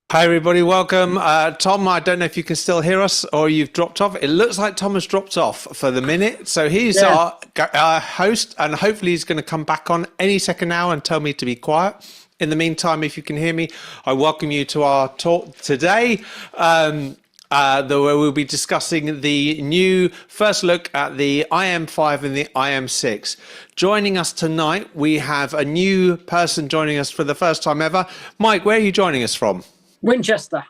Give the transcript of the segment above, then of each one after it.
Hi everybody, welcome. Tom, I don't know if you can still hear us or you've dropped off. It looks like Tom has dropped off for the minute. So he's Yeah, our host and hopefully he's going to come back on any second now and tell me to be quiet. In the meantime, if you can hear me, I welcome you to our talk today, where we'll be discussing the new first look at the IM5 and the IM6. Joining us tonight, we have a new person joining us for the first time ever. Mike, where are you joining us from? Winchester.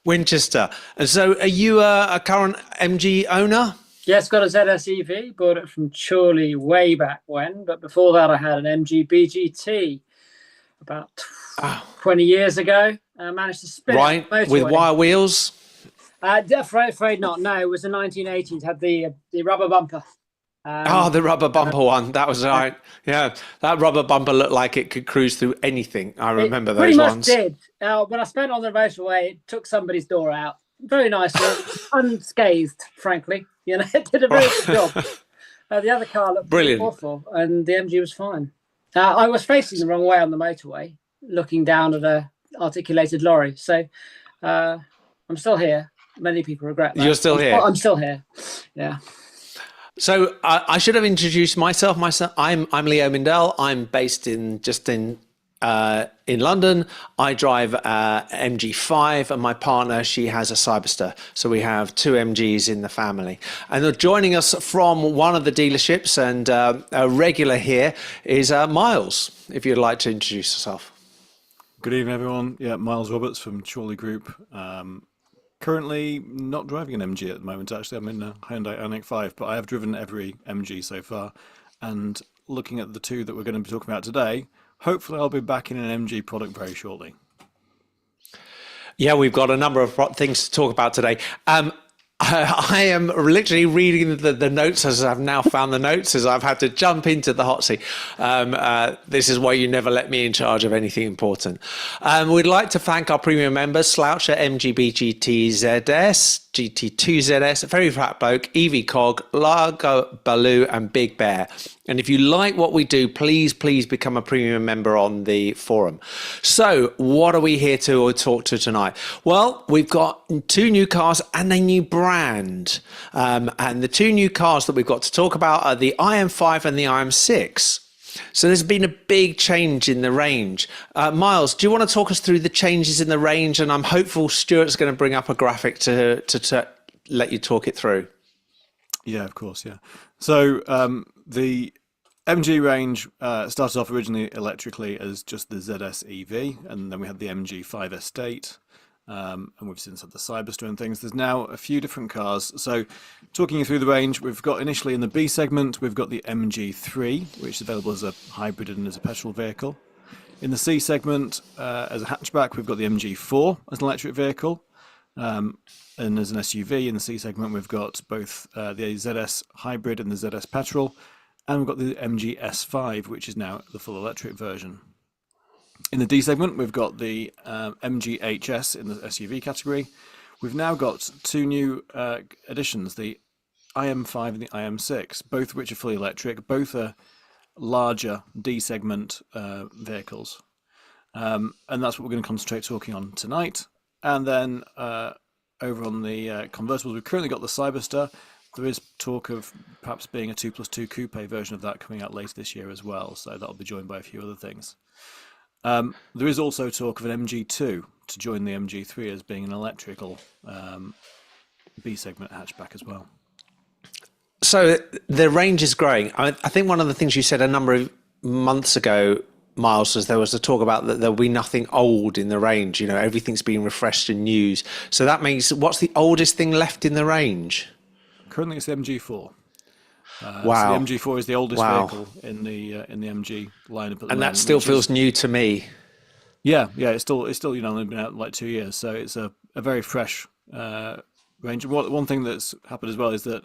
Winchester. And so are you a current MG owner? Yes, got a ZS EV, bought it from Chorley way back when, but before that I had an MG BGT about 20 years ago. I managed to spin it with wire wheels? Afraid not. No, it was the 1980s, had the rubber bumper. The rubber bumper one. That was right. Yeah, that rubber bumper looked like it could cruise through anything. I remember those ones. Pretty much did. When I spent on the motorway, it took somebody's door out very nicely, unscathed, frankly. It did a very good job. The other car looked brilliant, awful, and the MG was fine. I was facing the wrong way on the motorway, looking down at a articulated lorry. So I'm still here. Many people regret that. You're still here? I'm still here. Yeah. So I should have introduced myself. I'm Leo Mindell. I'm based in London. I drive MG5, and my partner, she has a Cyberster. So we have two MGs in the family. And joining us from one of the dealerships and a regular here is Miles. If you'd like to introduce yourself. Good evening, everyone. Yeah, Miles Roberts from Chorley Group. Currently not driving an MG at the moment, actually. I'm in a Hyundai Ioniq 5, but I have driven every MG so far. And looking at the two that we're going to be talking about today, hopefully I'll be back in an MG product very shortly. Yeah, we've got a number of things to talk about today. I am literally reading the notes as I've now found the notes, as I've had to jump into the hot seat. This is why you never let me in charge of anything important. We'd like to thank our premium members, Sloucher, MGB GT GT2ZS, Very Fat Bloke, EV Cog, Largo Baloo, and Big Bear. And if you like what we do, please become a premium member on the forum. So what are we here to talk to tonight? Well, we've got two new cars and a new brand. And the two new cars that we've got to talk about are the IM5 and the IM6. So there's been a big change in the range. Miles, do you want to talk us through the changes in the range? And I'm hopeful Stuart's going to bring up a graphic to let you talk it through. Yeah, of course, yeah. So the MG range started off originally electrically as just the ZS EV, and then we had the MG 5 Estate, and we've since had the Cyberster and things. There's now a few different cars. So talking you through the range, we've got initially in the B segment, we've got the MG3, which is available as a hybrid and as a petrol vehicle. In the C segment, as a hatchback, we've got the MG4 as an electric vehicle. And as an SUV in the C segment, we've got both the ZS hybrid and the ZS petrol. And we've got the MG S5, which is now the full electric version. In the D segment, we've got the MG HS in the SUV category. We've now got two new additions, the IM5 and the IM6, both of which are fully electric. Both are larger D segment vehicles. And that's what we're going to concentrate talking on tonight. And then over on the convertibles, we've currently got the Cyberster. There is talk of perhaps being a 2+2 coupe version of that coming out later this year as well, so that'll be joined by a few other things. There is also talk of an MG2 to join the MG3 as being an electrical B segment hatchback as well. So the range is growing. I think one of the things you said a number of months ago, Miles, was there was a talk about that there'll be nothing old in the range. Everything's being refreshed and used. So that means, what's the oldest thing left in the range? Currently, it's the MG4. Wow. So the MG4 is the oldest vehicle in the MG lineup. And that still feels new to me. Yeah, it's still only been out like 2 years, so it's a very fresh range. One thing that's happened as well is that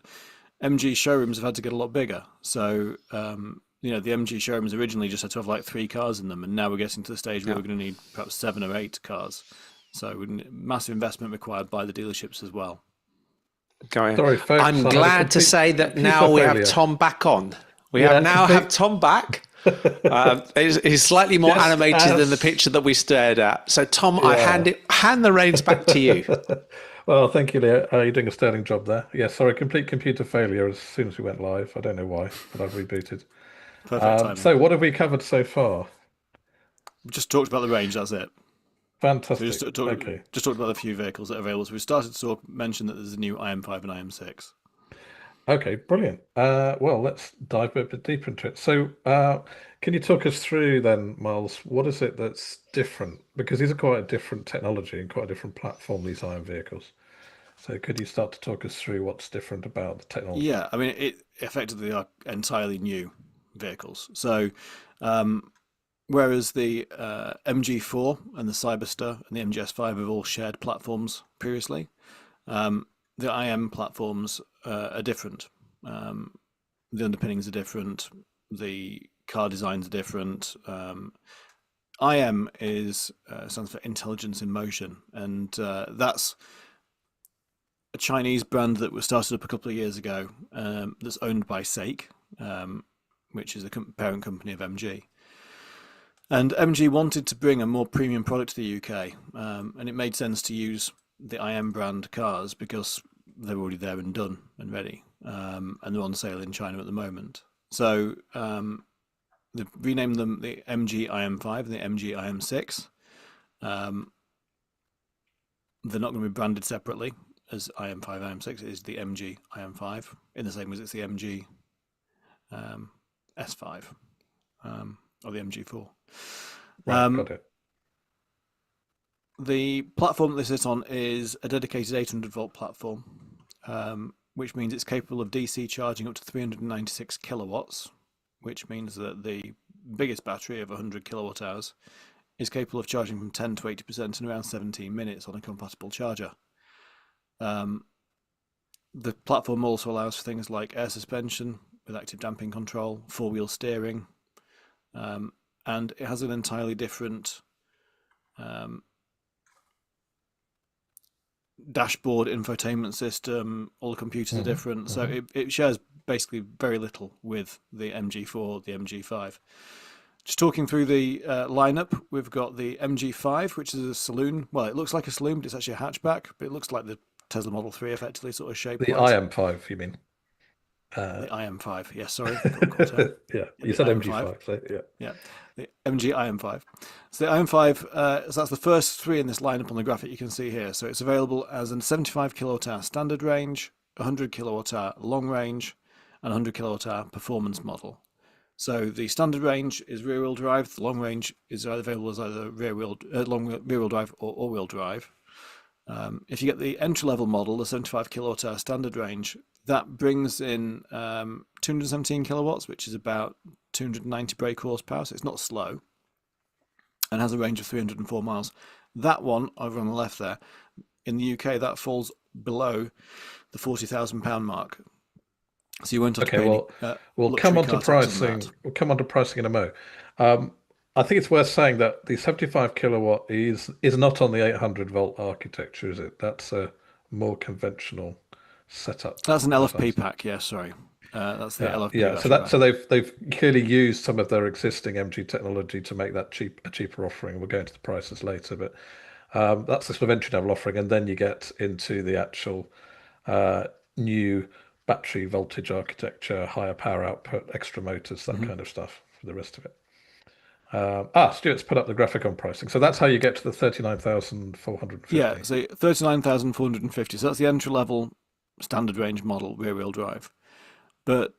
MG showrooms have had to get a lot bigger. So the MG showrooms originally just had to have like 3 cars in them, and now we're getting to the stage where we're going to need perhaps 7 or 8 cars. So massive investment required by the dealerships as well. Sorry, folks, I'm glad to say that now we have Tom back on. We have now have Tom back. He's slightly more animated than the picture that we stared at. So, Tom, I hand the reins back to you. Well, thank you, Leo. You're doing a sterling job there. Yeah, sorry, complete computer failure as soon as we went live. I don't know why, but I've rebooted. Perfect timing. So, what have we covered so far? We just talked about the range. That's it. Fantastic. So just talked about a few vehicles that are available. So we started to mention that there's a new IM5 and IM6. Okay, brilliant. Well, let's dive a bit deeper into it. So, can you talk us through then, Miles, what is it that's different? Because these are quite a different technology and quite a different platform, these IM vehicles. So could you start to talk us through what's different about the technology? Yeah, I mean, it effectively are entirely new vehicles. So, whereas the MG4 and the Cyberster and the MGS5 have all shared platforms previously, the IM platforms are different. The underpinnings are different. The car designs are different. IM stands for Intelligence in Motion, and that's a Chinese brand that was started up a couple of years ago. That's owned by SAIC, which is the parent company of MG. And MG wanted to bring a more premium product to the UK, and it made sense to use the IM brand cars because they're already there and done and ready, and they're on sale in China at the moment. So they've renamed them the MG IM5 and the MG IM6. They're not going to be branded separately as IM5 IM6. It is the MG IM5 in the same way as it's the MG S5 or the MG4. Right, got it. The platform that they sit on is a dedicated 800-volt platform, which means it's capable of DC charging up to 396 kilowatts, which means that the biggest battery of 100 kilowatt hours is capable of charging from 10 to 80% in around 17 minutes on a compatible charger. The platform also allows for things like air suspension with active damping control, four-wheel steering, and it has an entirely different dashboard, infotainment system. All the computers are different, so it shares basically very little with the MG4, the MG5. Just talking through the lineup, we've got the MG5, which is a saloon. Well, it looks like a saloon, but it's actually a hatchback. But it looks like the Tesla Model 3, effectively, sort of shape. The IM5, you mean? The IM5, yes, sorry. Yeah, you said MG5, so yeah. The MG IM5. So the IM5, so that's the first three in this lineup on the graphic you can see here. So it's available as a 75 kilowatt hour standard range, 100 kilowatt hour long range, and 100 kilowatt hour performance model. So the standard range is rear-wheel drive. The long range is available as either rear-wheel drive or all-wheel drive. If you get the entry-level model, the 75 kilowatt hour standard range, that brings in 217 kilowatts, which is about 290 brake horsepower, so it's not slow, and has a range of 304 miles. That one over on the left there, in the UK, that falls below the £40,000 mark. So you won't have to pay we'll come on to pricing. We'll come on to pricing in a mo. I think it's worth saying that the 75 kilowatt is not on the 800 volt architecture, is it? That's a more conventional setup. That's an LFP pack. Yeah, sorry. That's the LFP. Yeah, so they've clearly used some of their existing MG technology to make that a cheaper offering. We'll go into the prices later, but that's the sort of entry level offering, and then you get into the actual new battery voltage architecture, higher power output, extra motors, that kind of stuff for the rest of it. Stuart's put up the graphic on pricing. So that's how you get to the 39,450. Yeah, so 39,450. So that's the entry level standard range model rear wheel drive. But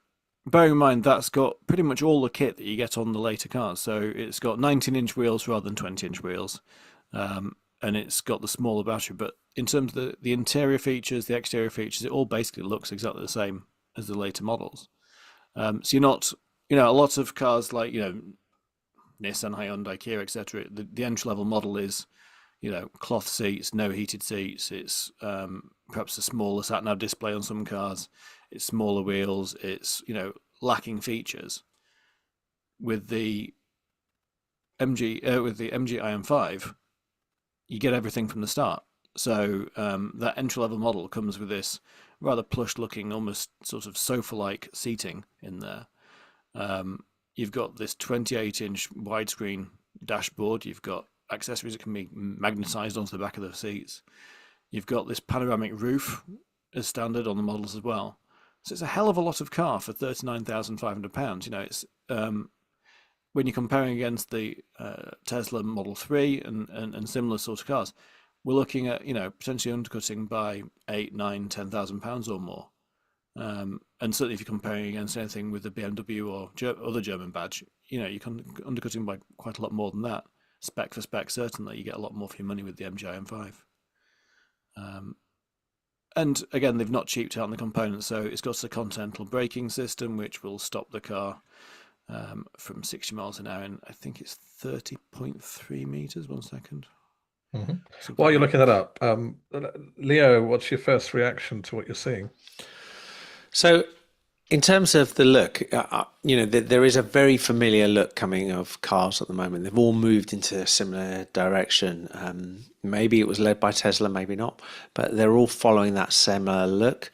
bearing in mind that's got pretty much all the kit that you get on the later cars. So it's got 19-inch wheels rather than 20-inch wheels. And it's got the smaller battery, but in terms of the interior features, the exterior features, it all basically looks exactly the same as the later models. So you're not, a lot of cars like, Nissan, Hyundai, Kia, etc. The entry level model is, cloth seats, no heated seats. It's perhaps a smaller sat nav display on some cars. It's smaller wheels. It's lacking features. With the MG IM5. You get everything from the start. So that entry-level model comes with this rather plush-looking, almost sort of sofa-like seating in there. You've got this 28-inch widescreen dashboard. You've got accessories that can be magnetized onto the back of the seats. You've got this panoramic roof as standard on the models as well. So it's a hell of a lot of car for £39,500. You know, it's when you're comparing against the Tesla Model 3 and similar sort of cars, we're looking at, you know, potentially undercutting by £8,000, £9,000, £10,000 or more. And certainly if you're comparing against anything with the BMW or other German badge, you know, you can undercutting by quite a lot more than that. Spec for spec, certainly, you get a lot more for your money with the MG IM5. And again, they've not cheaped out on the components, so it's got a continental braking system, which will stop the car from 60 miles an hour in, I think it's 30.3 meters. 1 second. While you're looking that up, Leo, what's your first reaction to what you're seeing? So, in terms of the look, you know, there is a very familiar look coming of cars at the moment. They've all moved into a similar direction. Maybe it was led by Tesla, maybe not, but they're all following that similar look.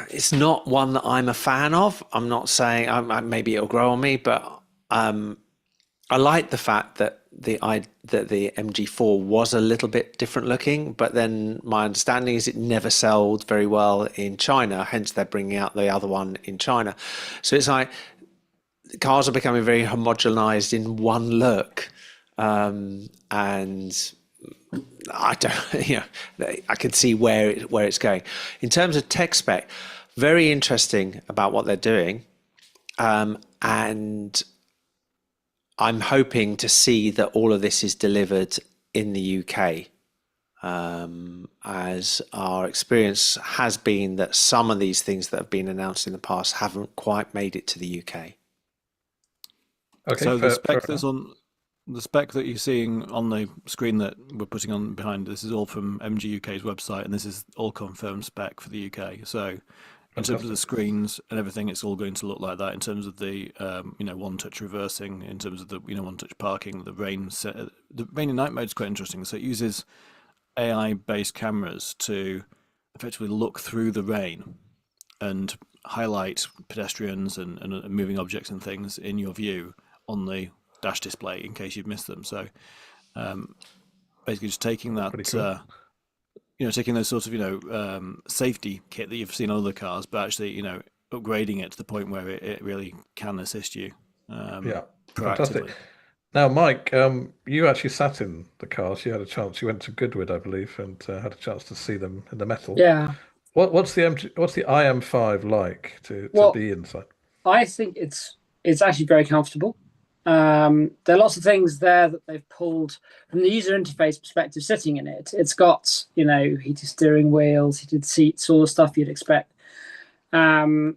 It's not one that I'm a fan of. I'm not saying maybe it'll grow on me, but I like the fact that the MG4 was a little bit different looking, but then my understanding is it never sold very well in China, hence they're bringing out the other one in China. So it's like cars are becoming very homogenized in one look, and I don't, you know, I can see where it's going. In terms of tech spec, very interesting about what they're doing, and I'm hoping to see that all of this is delivered in the UK, as our experience has been that some of these things that have been announced in the past haven't quite made it to the UK. Okay, so the spec that's on the spec that you're seeing on the screen that we're putting on behind, this is all from MG UK's website, and this is all confirmed spec for the UK. So in terms of the screens and everything, it's all going to look like that. In terms of the you know, one-touch reversing, in terms of the, you know, one-touch parking, the rain and night mode is quite interesting. So it uses AI-based cameras to effectively look through the rain and highlight pedestrians and moving objects and things in your view on the dash display in case you've missed them. So basically just taking that, cool. You know, taking those sorts of, you know, safety kit that you've seen on other cars, but actually, you know, upgrading it to the point where it really can assist you. Yeah, fantastic. Now, Mike, you actually sat in the cars. You had a chance. You went to Goodwood, I believe, and had a chance to see them in the metal. Yeah. What's the IM5 like to be inside? I think it's actually very comfortable. There are lots of things there that they've pulled from the user interface perspective sitting in it. It's got, you know, heated steering wheels, heated seats, all the stuff you'd expect. The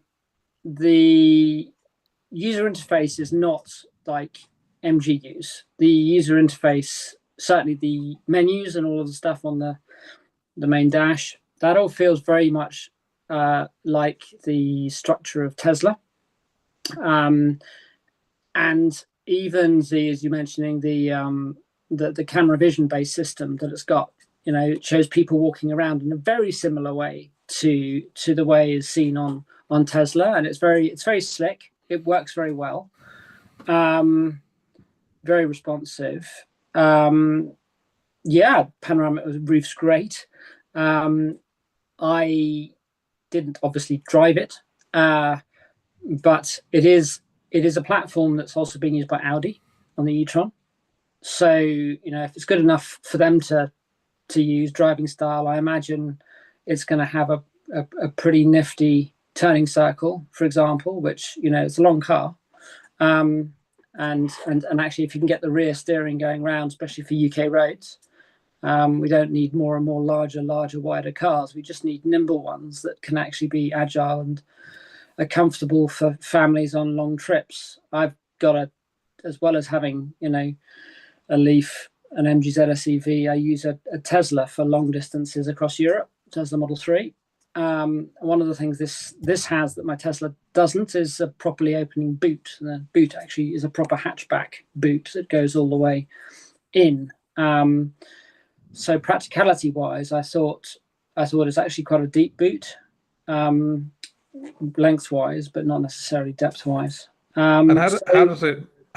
user interface is not like MG use. The user interface, certainly the menus and all of the stuff on the main dash, that all feels very much like the structure of Tesla. And even as you're mentioning, the camera vision based system that it's got, you know, it shows people walking around in a very similar way to the way it's seen on Tesla, and it's very slick. It works very well, very responsive. Yeah, panoramic roof's great. I didn't obviously drive it, but it is a platform that's also being used by Audi on the e-tron. So, you know, if it's good enough for them to use driving style, I imagine it's going to have a pretty nifty turning circle, for example, which, you know, it's a long car. And actually, if you can get the rear steering going round, especially for UK roads, we don't need more and more larger, wider cars. We just need nimble ones that can actually be agile and are comfortable for families on long trips. I've got as well as having, you know, a Leaf, an MG ZS EV, I use a Tesla for long distances across Europe, Tesla Model 3. One of the things this has that my Tesla doesn't is a properly opening boot. The boot actually is a proper hatchback boot that goes all the way in. So practicality wise, I thought it's actually quite a deep boot. lengthwise, but not necessarily depth-wise. And how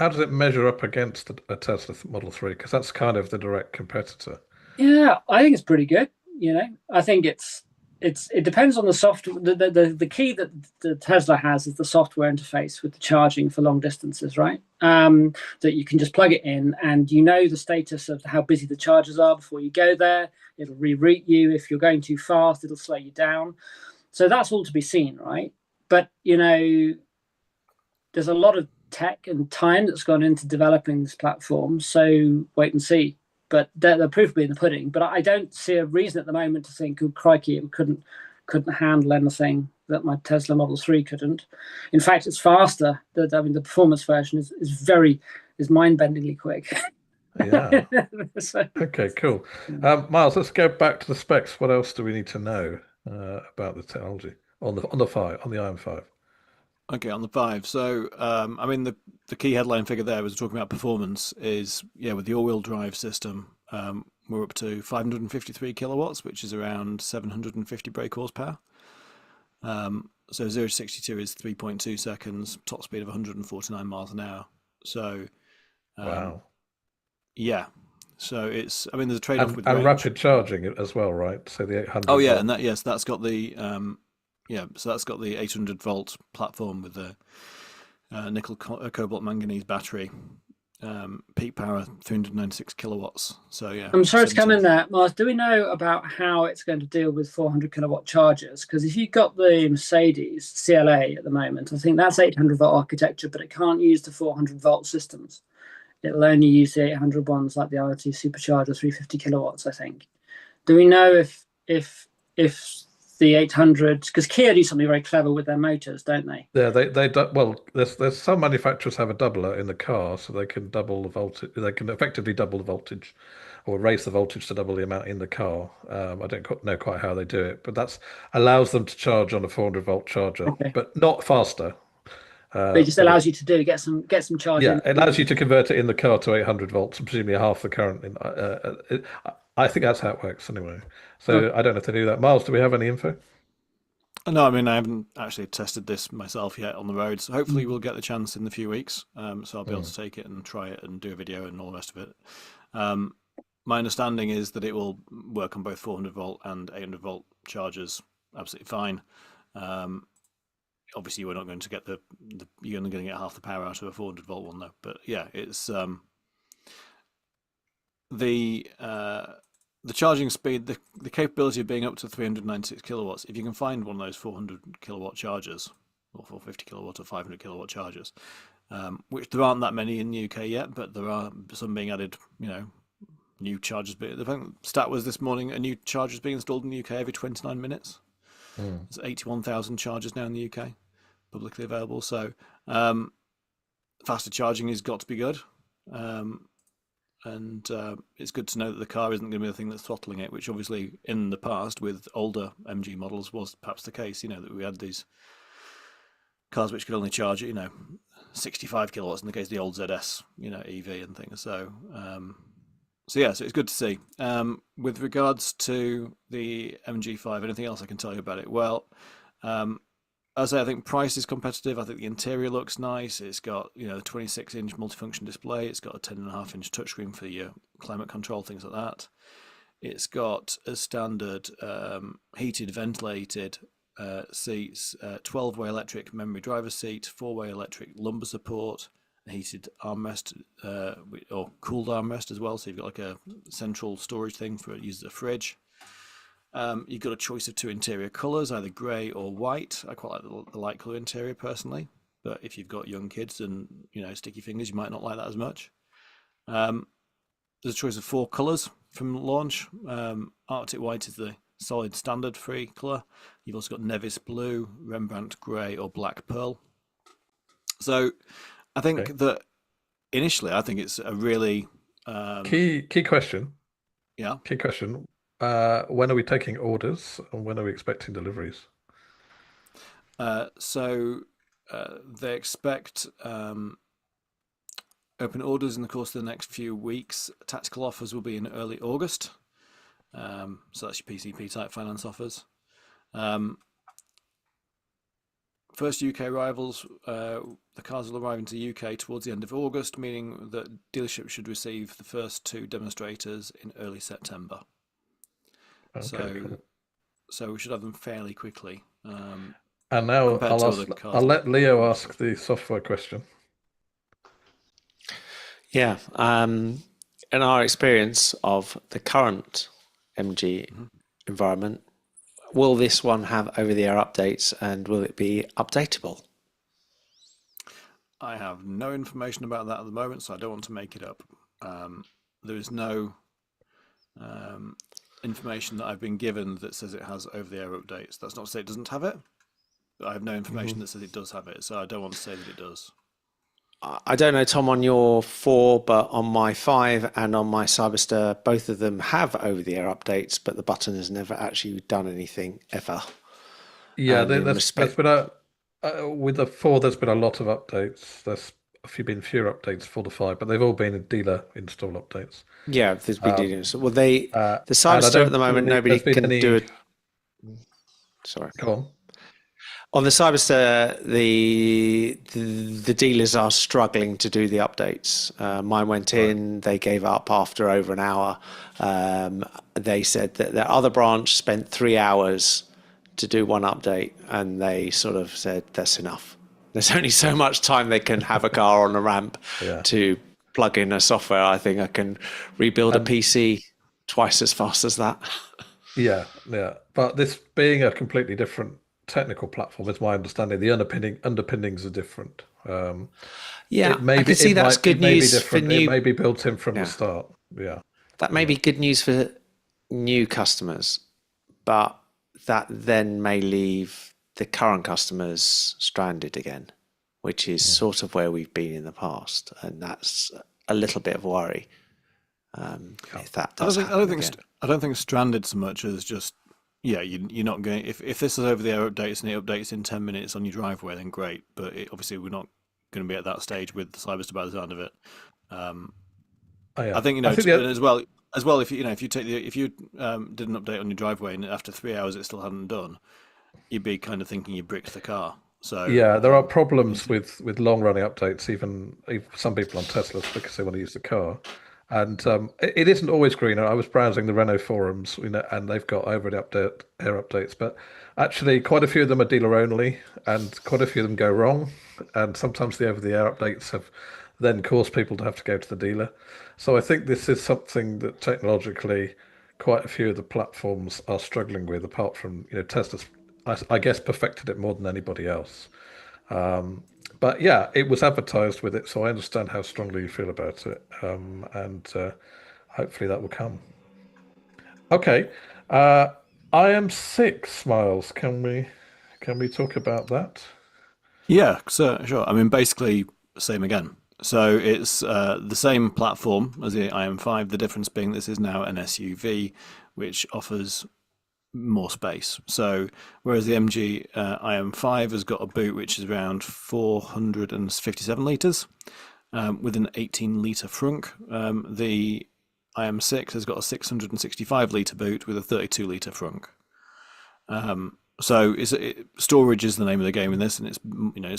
does it measure up against a Tesla Model 3? Because that's kind of the direct competitor. Yeah, I think it's pretty good. I think it depends on the software. The key that the Tesla has is the software interface with the charging for long distances, right? That you can just plug it in, and the status of how busy the chargers are before you go there. It'll reroute you. If you're going too fast, it'll slow you down. So that's all to be seen, right? But there's a lot of tech and time that's gone into developing this platform. So wait and see. But the proof will be in the pudding. But I don't see a reason at the moment to think, oh, crikey, it couldn't handle anything that my Tesla Model 3 couldn't. In fact, it's faster. The performance version is mind-bendingly quick. Yeah. Okay, cool. Miles, let's go back to the specs. What else do we need to know about the technology on the IM5? Okay, on the 5. So, the key headline figure there was talking about performance is, with the all-wheel drive system, we're up to 553 kilowatts, which is around 750 brake horsepower. So 0 to 62 is 3.2 seconds, top speed of 149 miles an hour. So, wow. Yeah. So there's a trade-off with and range. rapid charging as well, right? So the 800. Oh yeah, and that's got the so that's got the 800 volt platform with the nickel cobalt manganese battery, peak power 396 kilowatts. So yeah. I'm sorry to come in there, Mars. Do we know about how it's going to deal with 400 kilowatt chargers? Because if you've got the Mercedes CLA at the moment, I think that's 800 volt architecture, but it can't use the 400 volt systems. It'll only use the 800 ones, like the IoT supercharger, 350 kilowatts, I think. Do we know if the 800, because Kia do something very clever with their motors, don't they? Yeah, there's some manufacturers have a doubler in the car, so they can double the voltage. They can effectively double the voltage, or raise the voltage to double the amount in the car. I don't know quite how they do it, but that allows them to charge on a 400 volt charger, but not faster. But it just allows you to get some charge. Yeah, it allows you to convert it in the car to 800 volts, presumably half the current. I think that's how it works anyway. So I don't know if they do that. Miles, do we have any info? No, I haven't actually tested this myself yet on the road. So hopefully we'll get the chance in a few weeks. So I'll be able to take it and try it and do a video and all the rest of it. My understanding is that it will work on both 400 volt and 800 volt chargers absolutely fine. Obviously, we're not going to get you're only going to get half the power out of a 400 volt one though. But yeah, it's the charging speed, the capability of being up to 396 kilowatts. If you can find one of those 400 kilowatt chargers, or 450 kilowatt or 500 kilowatt chargers, which there aren't that many in the UK yet, but there are some being added. New chargers. The stat was this morning: a new charger is being installed in the UK every 29 minutes. There's 81,000 chargers now in the UK, publicly available. So faster charging has got to be good. And it's good to know that the car isn't going to be the thing that's throttling it, which obviously in the past with older MG models was perhaps the case, that we had these cars which could only charge at, 65 kilowatts in the case of the old ZS, EV and things. So so it's good to see. With regards to the MG5, anything else I can tell you about it? Well, as I think price is competitive. I think the interior looks nice. It's got the 26-inch multifunction display. It's got a 10.5-inch touchscreen for your climate control, things like that. It's got a standard heated, ventilated seats, 12-way electric memory driver seat, 4-way electric lumbar support, a heated armrest or cooled armrest as well. So you've got like a central storage thing for use as a fridge. You've got a choice of 2 interior colours, either grey or white. I quite like the light colour interior personally, but if you've got young kids and sticky fingers, you might not like that as much. There's a choice of 4 colours from launch. Arctic white is the solid standard free colour. You've also got Nevis blue, Rembrandt grey, or black pearl. So I think that initially, I think it's a really key question. Yeah. Key question. When are we taking orders and when are we expecting deliveries? So they expect open orders in the course of the next few weeks. Tactical offers will be in early August. So that's your PCP type finance offers. first UK arrivals. The cars will arrive into the UK towards the end of August, meaning that dealerships should receive the first 2 demonstrators in early September. Okay, cool. So we should have them fairly quickly. And now I'll let Leo ask the software question. Yeah. In our experience of the current MG environment, will this one have over-the-air updates, and will it be updatable? I have no information about that at the moment, so I don't want to make it up. There is no information that I've been given that says it has over-the-air updates. That's not to say it doesn't have it, but I have no information that says it does have it, so I don't want to say that it does. I don't know, Tom, on your 4, but on my 5 and on my Cyberster, both of them have over-the-air updates, but the button has never actually done anything ever. Yeah, there's been with the 4, there's been a lot of updates. There's been fewer updates for the 5, but they've all been dealer install updates. Yeah, there's been dealers. Well, the Cyberster at the moment, nobody can do it. Sorry. Go on. On the Cyberster, the dealers are struggling to do the updates. Mine went in, they gave up after over an hour. They said that their other branch spent 3 hours to do one update, and they sort of said, that's enough. There's only so much time they can have a car on a ramp to plug in a software. I think I can rebuild a PC twice as fast as that. Yeah. But this being a completely different technical platform, is my understanding. The underpinnings are different. I can see that's good news for new. It may be built in from the start. Yeah, that may be good news for new customers, but that then may leave the current customers stranded again, which is sort of where we've been in the past, and that's a little bit of a worry. If that does I don't think stranded so much as just. Yeah, you're not going. If this is over-the-air updates and it updates in 10 minutes on your driveway, then great. But obviously, we're not going to be at that stage with the Cyberster by the sound of it. I think as well. If you did an update on your driveway and after 3 hours it still hadn't done, you'd be kind of thinking you bricked the car. So yeah, there are problems with long-running updates. Even some people on Teslas because they want to use the car. And it isn't always greener. I was browsing the Renault forums, and they've got over-the-air updates, but actually quite a few of them are dealer only, and quite a few of them go wrong. And sometimes the over-the-air updates have then caused people to have to go to the dealer. So I think this is something that technologically quite a few of the platforms are struggling with, apart from Tesla's, I guess, perfected it more than anybody else. But yeah, it was advertised with it, so I understand how strongly you feel about it, and hopefully that will come. Okay, IM6, Miles. Can we talk about that? Yeah, so sure. I mean, basically, same again. So it's the same platform as the IM5. The difference being this is now an SUV, which offers more space. So whereas the MG IM5 has got a boot which is around 457 litres with an 18-litre frunk, the IM6 has got a 665 litre boot with a 32-litre frunk. So storage is the name of the game in this, and it's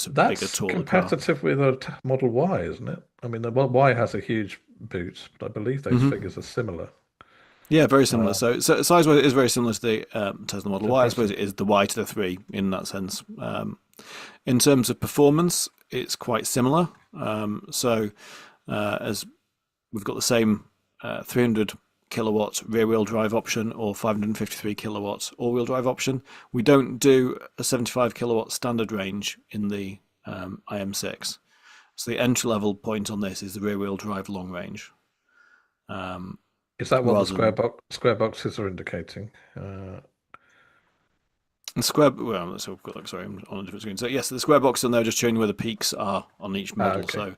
a bigger, taller competitive car. With a Model Y, isn't it? I mean, the Model Y has a huge boot, but I believe those figures are similar. Yeah, very similar. So size-wise, it is very similar to the Tesla Model Y. I suppose it is the Y to the 3 in that sense. In terms of performance, it's quite similar. As we've got the same 300 kilowatt rear-wheel drive option or 553 kilowatt all-wheel drive option. We don't do a 75 kilowatt standard range in the IM6. So the entry-level point on this is the rear-wheel drive long range. Is that what the square boxes are indicating? Sorry, I'm on a different screen. So yes, the square boxes on there just showing you where the peaks are on each model. Okay. So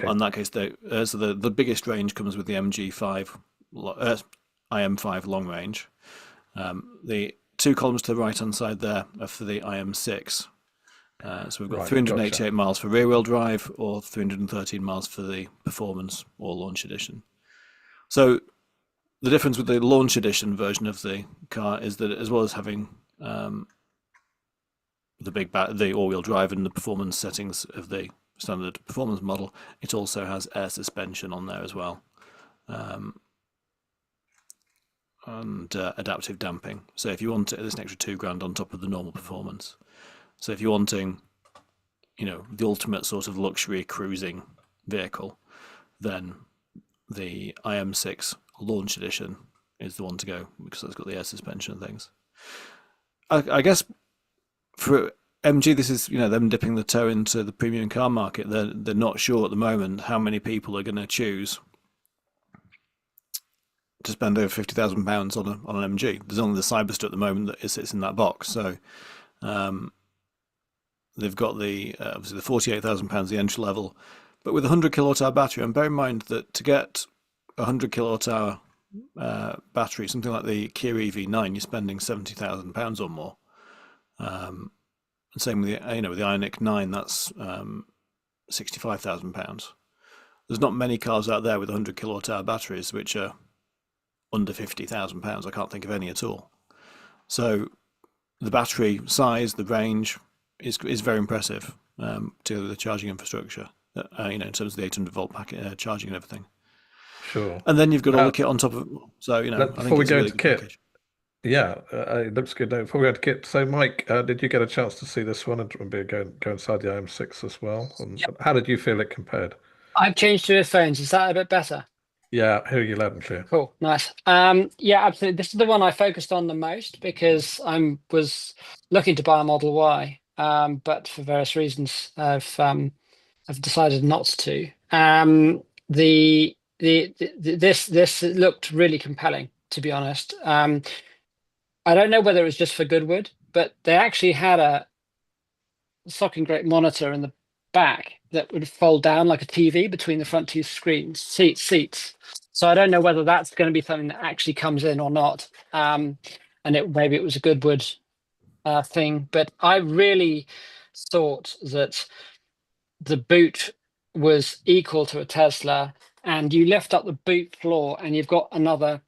on that case, the biggest range comes with the IM5 long range. The 2 columns to the right-hand side there are for the IM6. So we've got 388 miles for rear-wheel drive or 313 miles for the performance or launch edition. So the difference with the launch edition version of the car is that as well as having the all-wheel drive and the performance settings of the standard performance model, it also has air suspension on there as well, and adaptive damping. So if you want it, there's an extra £2,000 on top of the normal performance. So if you're wanting, the ultimate sort of luxury cruising vehicle, then the IM6 Launch Edition is the one to go, because it's got the air suspension and things. I guess for MG, this is them dipping the toe into the premium car market. They're not sure at the moment how many people are going to choose to spend over £50,000 on an MG. There's only the Cyberster at the moment that sits in that box. So they've got the obviously the £48,000 the entry level, but with a 100 kilowatt hour battery. And bear in mind that to get a 100 kilowatt hour battery, something like the Kia EV9, you're spending £70,000 or more. And same with the with the Ioniq 9, that's £65,000. There's not many cars out there with 100 kilowatt hour batteries which are under £50,000. I can't think of any at all. So the battery size, the range is very impressive, to the charging infrastructure. In terms of the 800 volt packet charging and everything. Sure. And then you've got all the kit on top of it. So I think before we it's a go really into good kit, package. it looks good. Now, before we go to kit, so Mike, did you get a chance to see this one and go inside the IM6 as well? And Yep. how did you feel it compared? I've changed to earphones. Is that a bit better? Yeah, hear you loud and clear. Cool, nice. Yeah, absolutely. This is the one I focused on the most because I was looking to buy a Model Y, but for various reasons, I've decided not to. This looked really compelling, to be honest. I don't know whether it was just for Goodwood, but they actually had a shocking great monitor in the back that would fold down like a TV between the front two seats. So I don't know whether that's going to be something that actually comes in or not. And maybe it was a Goodwood thing, but I really thought that the boot was equal to a Tesla, and you lift up the boot floor and you've got another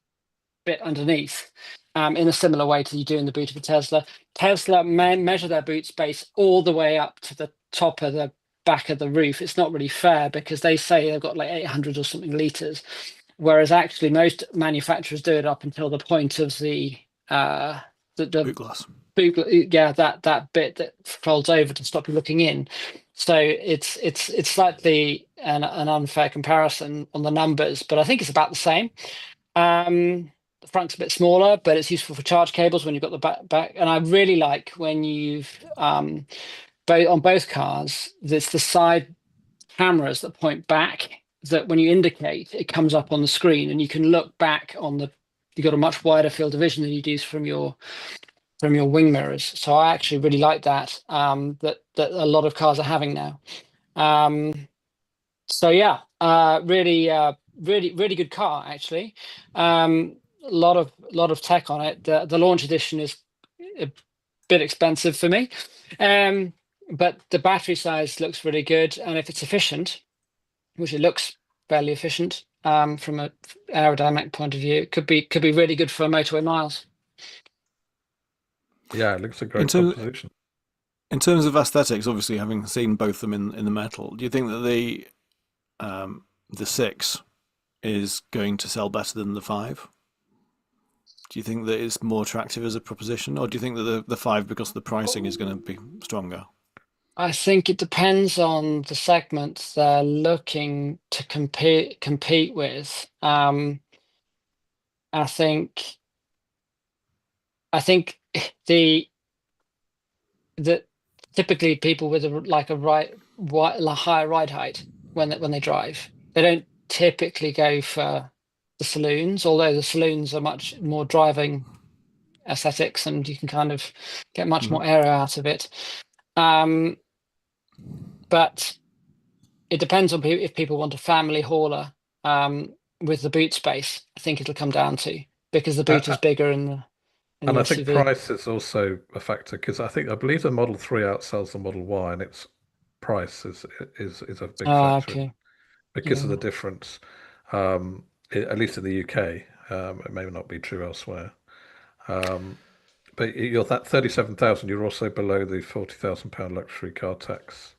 bit underneath, in a similar way to you do in the boot of a Tesla. Tesla measure their boot space all the way up to the top of the back of the roof. It's not really fair because they say they've got like 800 or something liters, whereas actually most manufacturers do it up until the point of the Boot glass. That bit that folds over to stop you looking in. So it's slightly an unfair comparison on the numbers, but I think it's about the same. The front's a bit smaller, but it's useful for charge cables when you've got the back. And I really like when you've on both cars, there's the side cameras that point back, that when you indicate, it comes up on the screen and you can look back on you've got a much wider field of vision than you do from your wing mirrors. So I actually really like that, that a lot of cars are having now. So yeah, really good car actually. A lot of tech on it. The launch edition is a bit expensive for me, but the battery size looks really good, and if it's efficient, which it looks fairly efficient, from an aerodynamic point of view, it could be really good for motorway miles. Yeah, it looks a great proposition. In terms of aesthetics, obviously having seen both of them in the metal, do you think that the 6 is going to sell better than the 5? Do you think that it's more attractive as a proposition, or do you think that the 5, because the pricing is going to be stronger? I think it depends on the segment they're looking to compete with. I think the typically people with a higher ride height when they drive, they don't typically go for the saloons, although the saloons are much more driving aesthetics and you can kind of get much more area out of it. But it depends on if people want a family hauler with the boot space. I think it'll come down to, because the boot is bigger in the And I SUV. think price is also a factor, because I believe the Model 3 outsells the Model Y, and its price is a big factor, Okay. because of the difference. At least in the UK, it may not be true elsewhere. but you're that 37,000. You're also below the £40,000 luxury car tax.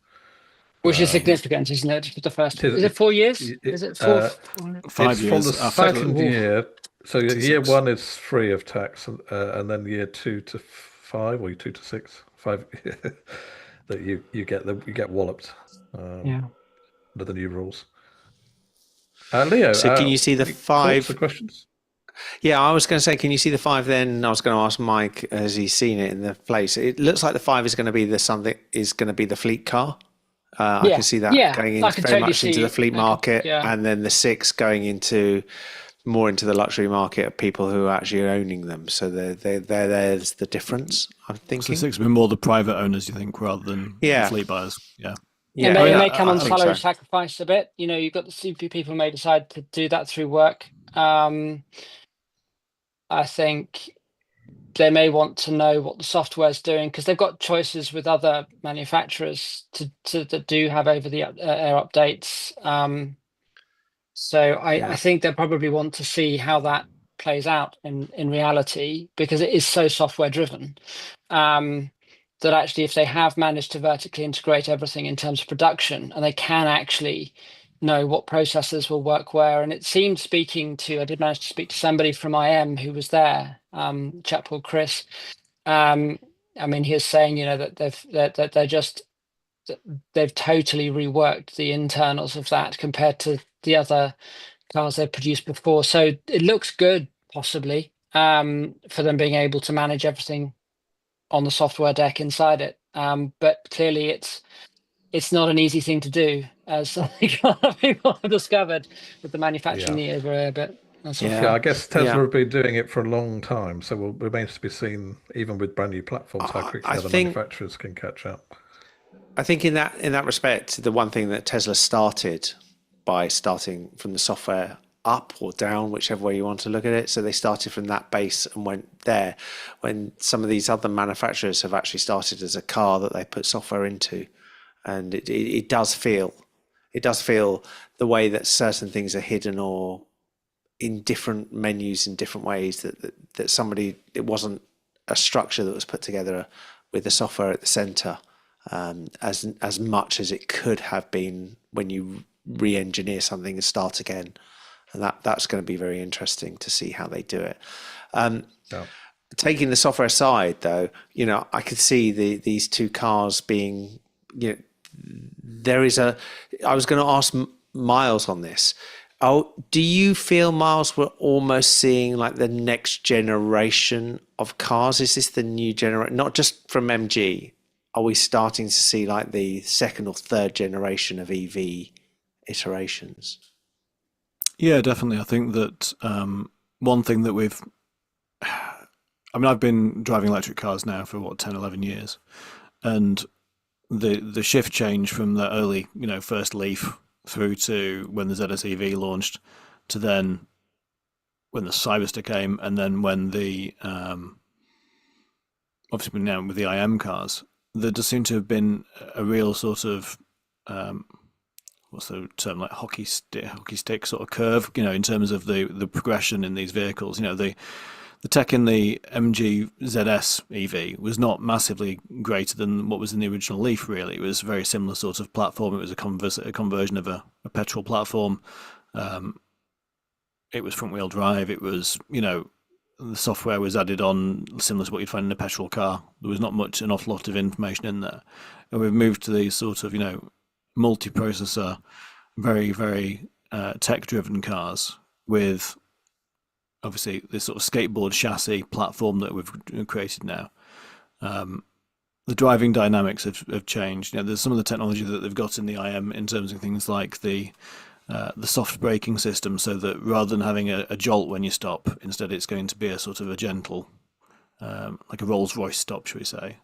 Which is significant, isn't it? For the first, It is, is it 4 years? Is it four? 5 it's from years the after second year. So to year 6. one is free of tax, and then year 2 to 5, or 2 to 6, 5, that you get walloped Yeah. under the new rules. Leo, So can you see the any thoughts or 5? questions? Yeah, I was going to say, can you see the 5 then? I was going to ask Mike, has he seen it in the place? It looks like the 5 is going to be the fleet car. I Yeah. can see that Yeah. going I in can very totally much into the see. fleet market, Yeah. and then the 6 going more into the luxury market of people who are actually owning them. So there's the difference, I'm So thinking. 6 would be more the private owners, you think, rather than the Yeah. fleet buyers. Yeah. Yeah, It I may, mean, it may come on I think salary so. sacrifice a bit. You know, you've got the CP people may decide to do that through work. I think they may want to know what the software's doing because they've got choices with other manufacturers that do have over the air updates. So I think they'll probably want to see how that plays out in reality because it is so software driven. That actually, if they have managed to vertically integrate everything in terms of production, and they can actually know what processors will work where, and it seemed I did manage to speak to somebody from IM who was there, a chap called Chris. I mean, he was saying, you know, that they've totally reworked the internals of that compared to the other cars they've produced before. So it looks good, possibly, for them being able to manage everything on the software deck inside it. But clearly it's not an easy thing to do, as I think a lot of people have discovered with the manufacturing over a bit. Yeah, I guess Tesla Yeah. have been doing it for a long time, so it remains to be seen, even with brand new platforms, how quickly I other think manufacturers can catch up. I think in that respect, the one thing that Tesla started by starting from the software up or down, whichever way you want to look at it. So they started from that base and went there, when some of these other manufacturers have actually started as a car that they put software into. And it does feel the way that certain things are hidden or in different menus in different ways, that somebody, it wasn't a structure that was put together with the software at the center, as much as it could have been when you re-engineer something and start again. And that's going to be very interesting to see how they do it. Yeah. Taking the software aside, though, you know, I could see these 2 cars being, you know, I was going to ask Miles on this. Oh, do you feel, Miles, we're almost seeing like the next generation of cars? Is this the new generation, not just from MG? Are we starting to see like the 2nd or 3rd generation of EV iterations? Yeah, definitely. I think that one thing that I've been driving electric cars now for 10, 11 years. And the shift change from the early, first Leaf through to when the ZS EV launched, to then when the Cyberster came, and then when the obviously now with the IM cars, there does seem to have been a real sort of what's the term, like hockey stick sort of curve, in terms of the progression in these vehicles. The tech in the MG ZS EV was not massively greater than what was in the original Leaf, really. It was a very similar sort of platform. It was a conversion of a petrol platform. It was front-wheel drive. It was, the software was added on similar to what you'd find in a petrol car. There was not an awful lot of information in there. And we've moved to these sort of, multi-processor, very, very tech-driven cars with obviously this sort of skateboard chassis platform that we've created now. The driving dynamics have changed. There's some of the technology that they've got in the IM in terms of things like the soft braking system, so that rather than having a jolt when you stop, instead it's going to be a sort of a gentle, like a Rolls-Royce stop, should we say.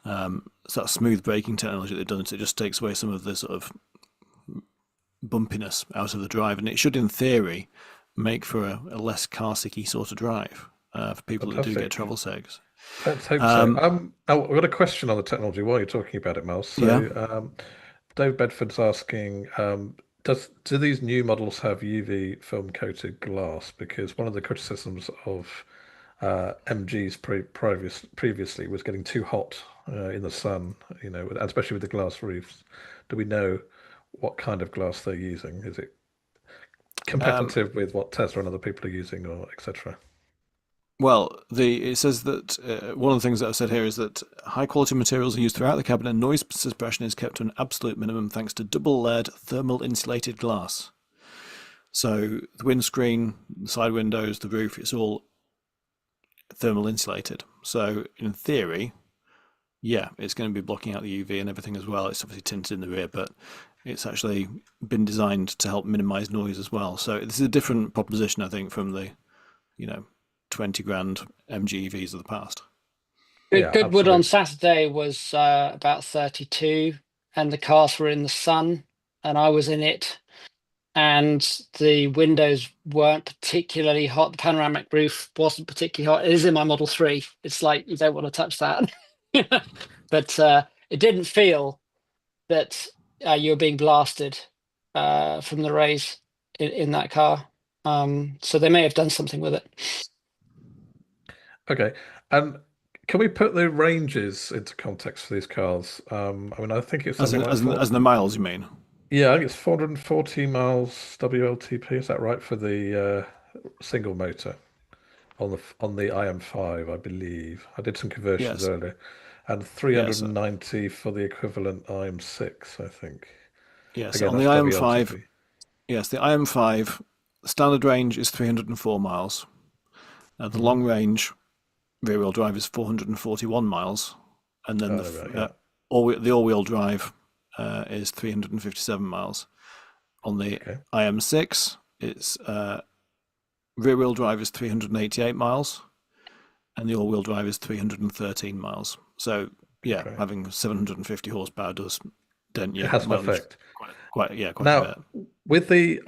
So that smooth braking technology that they've done, so it just takes away some of the sort of bumpiness out of the drive, and it should, in theory, make for a less car-sicky sort of drive for people that do get travel segs. Let's hope so. I've got a question on the technology while you're talking about it, Mel. So, Dave Bedford's asking, do these new models have UV film coated glass? Because one of the criticisms of MG's previously was getting too hot in the sun, especially with the glass roofs. Do we know what kind of glass they're using? Is it competitive with what Tesla and other people are using, or etc.? Well, it says that one of the things that I've said here is that high quality materials are used throughout the cabin and noise suppression is kept to an absolute minimum thanks to double-layered thermal insulated glass. So the windscreen, the side windows, the roof, it's all thermal insulated. So in theory, yeah, it's going to be blocking out the UV and everything as well. It's obviously tinted in the rear, but it's actually been designed to help minimize noise as well. So this is a different proposition, I think, from the, 20 grand MG EVs of the past. Yeah, Goodwood on absolutely. Saturday was about 32, and the cars were in the sun, and I was in it, and the windows weren't particularly hot. The panoramic roof wasn't particularly hot. It is in my Model 3. It's like you don't want to touch that. But it didn't feel that you were being blasted from the rays in that car. So they may have done something with it. Okay. And can we put the ranges into context for these cars? I think it's something like As the miles, you mean? Yeah, I think it's 440 miles WLTP. Is that right for the single motor on the IM5, I believe? I did some conversions Yes. earlier, and Yes. 390 for the equivalent IM6, I think. Yes. Again, On the that's IM5, WLTP. yes, the IM5 standard range is 304 miles. The long range rear wheel drive is 441 miles, and then Oh, right, yeah. the all wheel drive is 357 miles. On the Okay. IM6, it's rear wheel drive is 388 miles, and the all wheel drive is 313 miles. So yeah, Okay. having 750 horsepower does dent your It has an mileage effect. quite a bit. Now, with is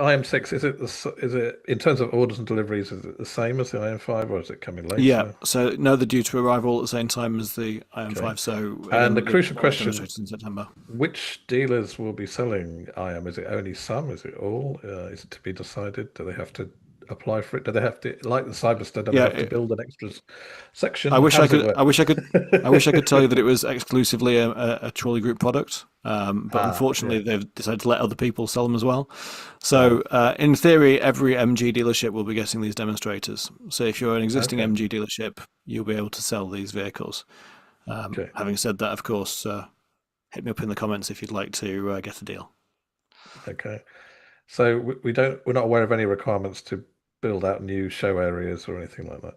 it in terms of orders and deliveries, is it the same as the IM5, or is it coming later? Yeah, so no, they're due to arrive all at the same time as the IM5. Okay. So And the again, crucial question, demonstrated in September. which dealers will be selling IM? Is it only some? Is it all? Is it to be decided? Do they have to apply for it? Do they have to, like the Cyberster, do they have to build an extra section? I wish How I does it could. work? I wish I could tell you that it was exclusively a Trolley Group product, but unfortunately, they've decided to let other people sell them as well. So, in theory, every MG dealership will be getting these demonstrators. So, if you're an existing Okay. MG dealership, you'll be able to sell these vehicles. Okay. Having said that, of course, hit me up in the comments if you'd like to get a deal. Okay. So we're not aware of any requirements to build out new show areas or anything like that.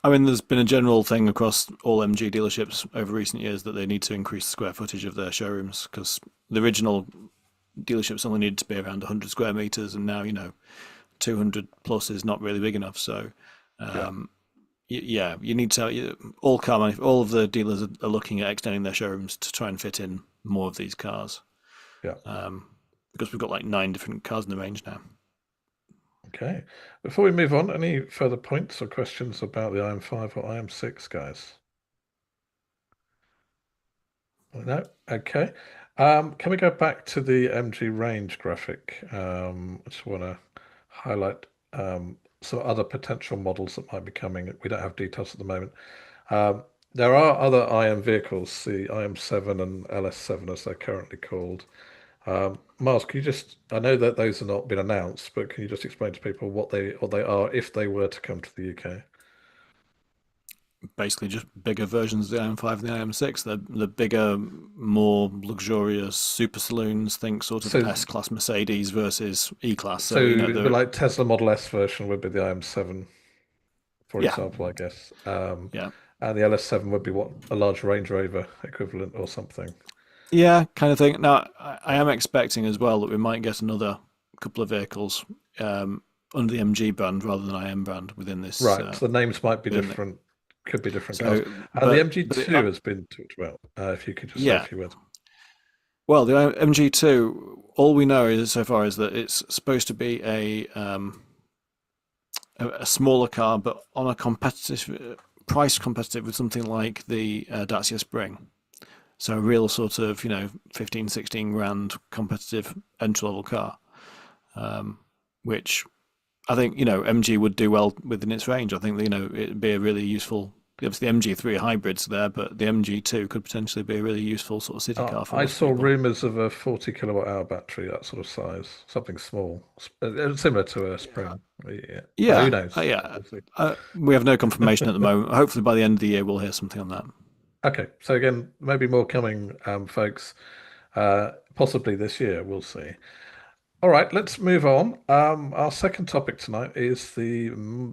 I mean, there's been a general thing across all MG dealerships over recent years that they need to increase the square footage of their showrooms because the original dealerships only needed to be around 100 square meters, and now 200 plus is not really big enough. So, you need to all of the dealers are looking at extending their showrooms to try and fit in more of these cars. Yeah. Because we've got like 9 different cars in the range now. Okay. Before we move on, any further points or questions about the IM5 or IM6, guys? No? Okay. Can we go back to the MG range graphic? I just want to highlight some other potential models that might be coming. We don't have details at the moment. There are other IM vehicles, the IM7 and LS7 as they're currently called. Miles, can you I know that those have not been announced, but can you just explain to people what they are if they were to come to the UK? Basically just bigger versions of the IM5 and the IM6. The bigger, more luxurious super saloons. Think sort of S-Class Mercedes versus E-Class. So like Tesla Model S version would be the IM7, for example, I guess. Yeah. And the LS7 would be what, a large Range Rover equivalent or something. Yeah, kind of thing. Now, I am expecting as well that we might get another couple of vehicles under the MG brand rather than IM brand within this. Right, so the names might be different. Could be different cars. And the MG2 has been talked about. If you could just say a few words. Well, the MG2, all we know so far is that it's supposed to be a smaller car, but on a price competitive with something like the Dacia Spring. So a real sort of 15, 16 grand competitive entry level car, which I think, MG would do well within its range. I think, it'd be a really useful. Obviously, the MG3 hybrids there, but the MG2 could potentially be a really useful sort of city car for I most saw people. rumours of a 40 kilowatt hour battery, that sort of size, something small, similar to a Spring. Yeah. But who Yeah, knows? yeah. We'll see. We have no confirmation at the moment. Hopefully, by the end of the year, we'll hear something on that. Okay, so again, maybe more coming, folks, possibly this year. We'll see. All right, let's move on. Our second topic tonight is the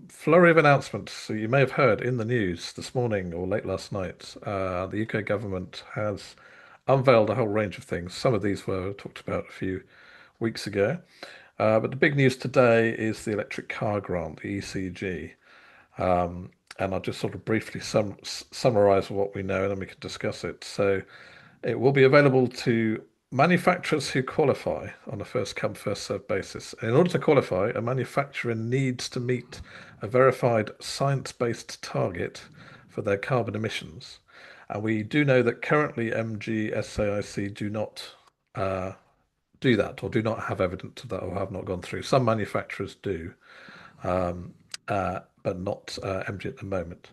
flurry of announcements. So you may have heard in the news this morning or late last night, the UK government has unveiled a whole range of things. Some of these were talked about a few weeks ago. But the big news today is the electric car grant, the ECG. And I'll just sort of briefly summarize what we know and then we can discuss it. So it will be available to manufacturers who qualify on a first come, first served basis. And in order to qualify, a manufacturer needs to meet a verified science-based target for their carbon emissions. And we do know that currently MG, SAIC do not do that or do not have evidence of that or have not gone through. Some manufacturers do, but not MG at the moment.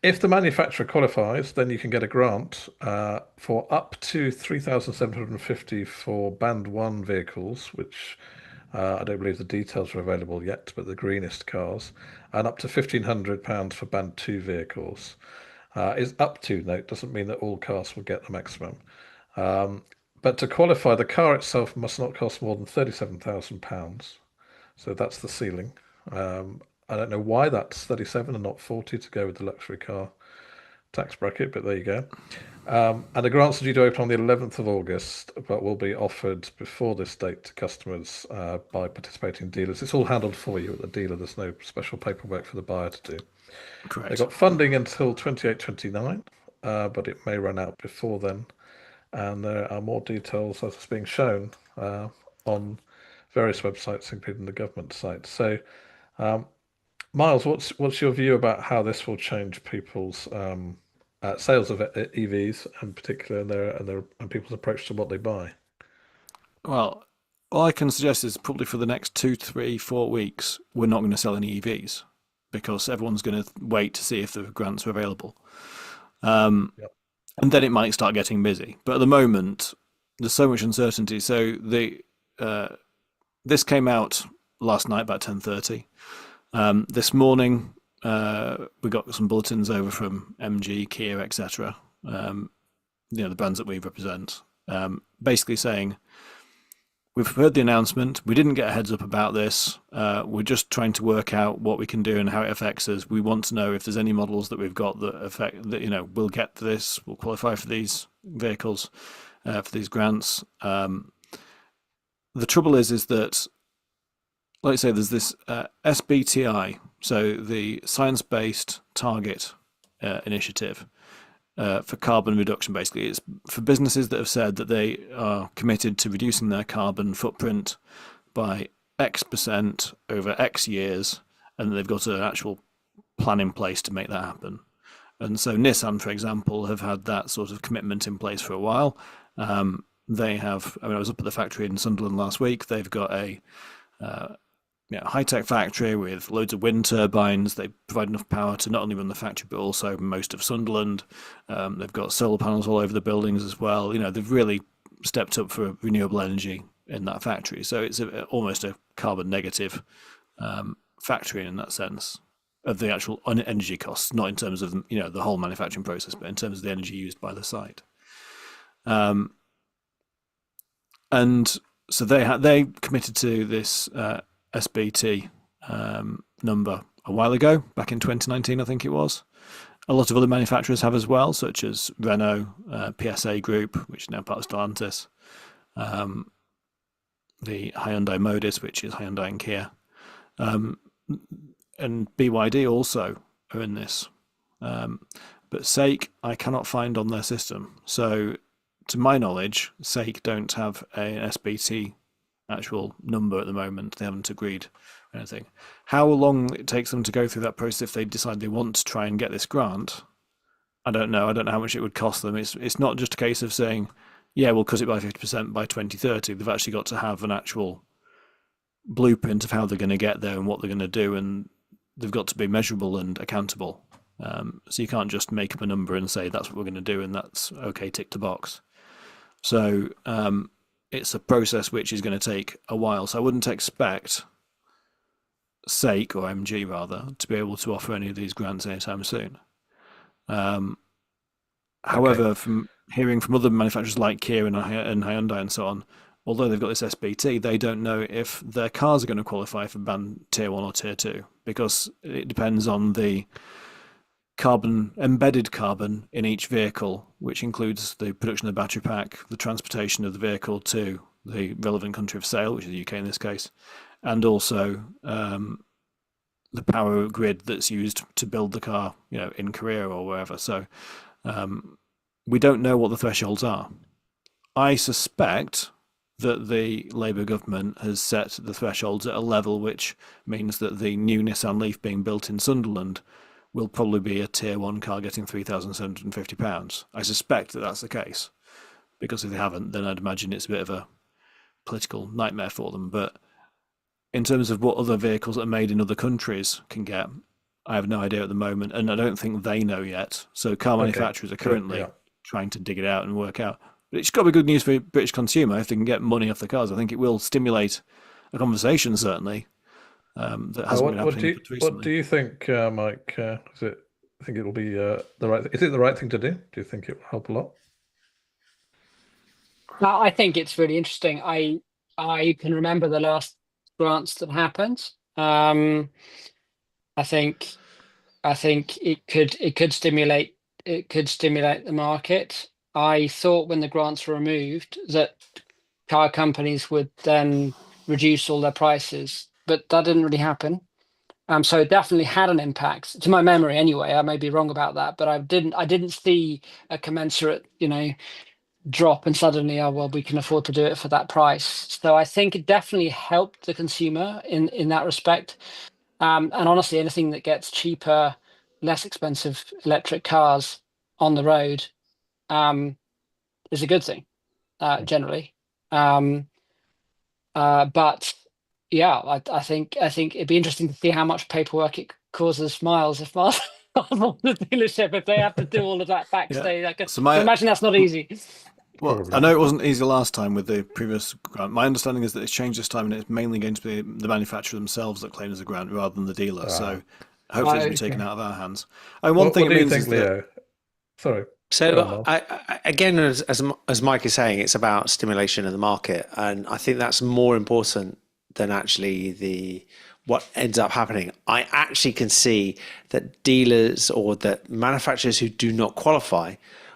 If the manufacturer qualifies, then you can get a grant for up to 3,750 for Band 1 vehicles, which I don't believe the details are available yet, but the greenest cars, and up to £1,500 for Band 2 vehicles. Is up to, note, doesn't mean that all cars will get the maximum. But to qualify, the car itself must not cost more than £37,000. So that's the ceiling. I don't know why that's 37 and not 40 to go with the luxury car tax bracket, but there you go. And the grants are due to open on the 11th of August, but will be offered before this date to customers by participating dealers. It's all handled for you at the dealer. There's no special paperwork for the buyer to do. Correct. They've got funding until 28-29, but it may run out before then. And there are more details as it's being shown on various websites, including the government site. So, Miles, what's your view about how this will change people's sales of EVs, in particular, and people's approach to what they buy? Well, all I can suggest is probably for the next 2, 3, 4 weeks, we're not going to sell any EVs because everyone's going to wait to see if the grants are available. Yep. And then it might start getting busy. But at the moment, there's so much uncertainty. So this came out last night about 10:30. This morning, we got some bulletins over from MG, Kia, etc. The brands that we represent, basically saying, we've heard the announcement. We didn't get a heads up about this. We're just trying to work out what we can do and how it affects us. We want to know if there's any models that we've got that affect that, we'll get this, we'll qualify for these vehicles, for these grants. The trouble is that, like I say, there's this SBTI, so the Science-Based Target Initiative for carbon reduction. Basically, it's for businesses that have said that they are committed to reducing their carbon footprint by X% over X years, and they've got an actual plan in place to make that happen. And so Nissan, for example, have had that sort of commitment in place for a while. They have, I was up at the factory in Sunderland last week. They've got a high-tech factory with loads of wind turbines. They provide enough power to not only run the factory, but also most of Sunderland. They've got solar panels all over the buildings as well. They've really stepped up for renewable energy in that factory. So it's almost a carbon negative factory in that sense of the actual energy costs, not in terms of the whole manufacturing process, but in terms of the energy used by the site. And so they committed to this SBT number a while ago, back in 2019, I think it was. A lot of other manufacturers have as well, such as Renault, PSA Group, which is now part of Stellantis, the Hyundai Modis, which is Hyundai and Kia, and BYD also are in this. But SAIC, I cannot find on their system. So, to my knowledge, SAIC don't have an SBT actual number at the moment. They haven't agreed anything. How long it takes them to go through that process if they decide they want to try and get this grant, I don't know. I don't know how much it would cost them. It's not just a case of saying, yeah, we'll cut it by 50% by 2030. They've actually got to have an actual blueprint of how they're going to get there and what they're going to do, and they've got to be measurable and accountable. So you can't just make up a number and say that's what we're going to do and that's okay, tick the box. So it's a process which is going to take a while. So I wouldn't expect SAIC, or MG rather, to be able to offer any of these grants anytime soon. However, from hearing from other manufacturers like Kia and Hyundai and so on, although they've got this SBT, they don't know if their cars are going to qualify for band tier 1 or tier 2, because it depends on the embedded carbon in each vehicle, which includes the production of the battery pack, the transportation of the vehicle to the relevant country of sale, which is the UK in this case, and also the power grid that's used to build the car, in Korea or wherever. So we don't know what the thresholds are. I suspect that the Labour government has set the thresholds at a level which means that the new Nissan Leaf being built in Sunderland will probably be a tier 1 car getting £3,750. I suspect that that's the case, because if they haven't, then I'd imagine it's a bit of a political nightmare for them. But in terms of what other vehicles that are made in other countries can get, I have no idea at the moment, and I don't think they know yet. So car manufacturers are currently trying to dig it out and work out. But it's got to be good news for the British consumer if they can get money off the cars. I think it will stimulate a conversation, certainly, that hasn't been happening recently. What do you think, Mike? Think it'll be the right? Is it the right thing to do? Do you think it will help a lot? I think it's really interesting. I can remember the last grants that happened. I think it could stimulate the market. I thought when the grants were removed that car companies would then reduce all their prices, but that didn't really happen. So it definitely had an impact, to my memory anyway. I may be wrong about that, but I didn't see a commensurate, drop and suddenly, we can afford to do it for that price. So I think it definitely helped the consumer in that respect. And honestly, anything that gets cheaper, less expensive electric cars on the road is a good thing, generally. But yeah, I think it'd be interesting to see how much paperwork it causes Miles if Miles on the dealership if they have to do all of that backstage. I can imagine that's not easy. Well, I know it wasn't easy last time with the previous grant. My understanding is that it's changed this time, and it's mainly going to be the manufacturer themselves that claim as a grant rather than the dealer. So hopefully it's been taken out of our hands. And one thing it means is Leo? Sorry. So again, as Mike is saying, it's about stimulation of the market, and I think that's more important than actually what ends up happening. I actually can see that dealers or that manufacturers who do not qualify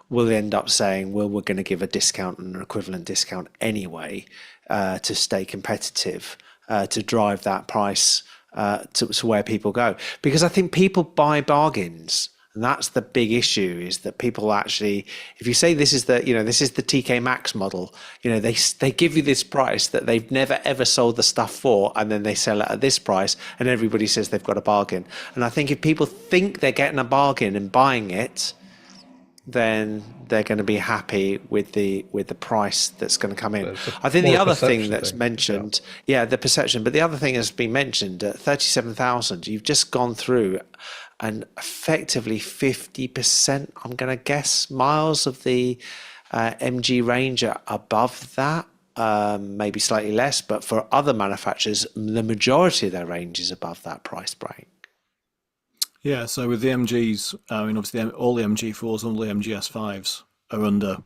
will end up saying, well, we're going to give a discount and an equivalent discount anyway to stay competitive, to drive that price to where people go. Because I think people buy bargains. And that's the big issue, is that people actually, if you say this is the TK Maxx model, they give you this price that they've never ever sold the stuff for, and then they sell it at this price, and everybody says they've got a bargain. And I think if people think they're getting a bargain and buying it, then they're going to be happy with the price that's going to come in. I think the other thing that's mentioned, the perception, but the other thing has been mentioned, 37,000, you've just gone through and effectively 50%, I'm going to guess, miles of the MG range are above that, maybe slightly less, but for other manufacturers, the majority of their range is above that price break. Yeah, so with the MGs, obviously all the MG4s and all the MG S5s are under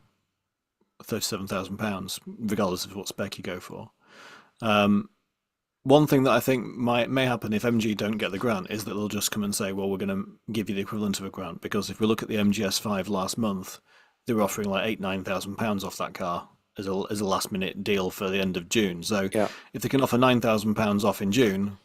£37,000, regardless of what spec you go for. One thing that I think may happen if MG don't get the grant is that they'll just come and say, well, we're going to give you the equivalent of a grant, because if we look at the MG S5 last month, they were offering like £9,000 off that car as a last minute deal for the end of June. So if they can offer £9,000 off in June,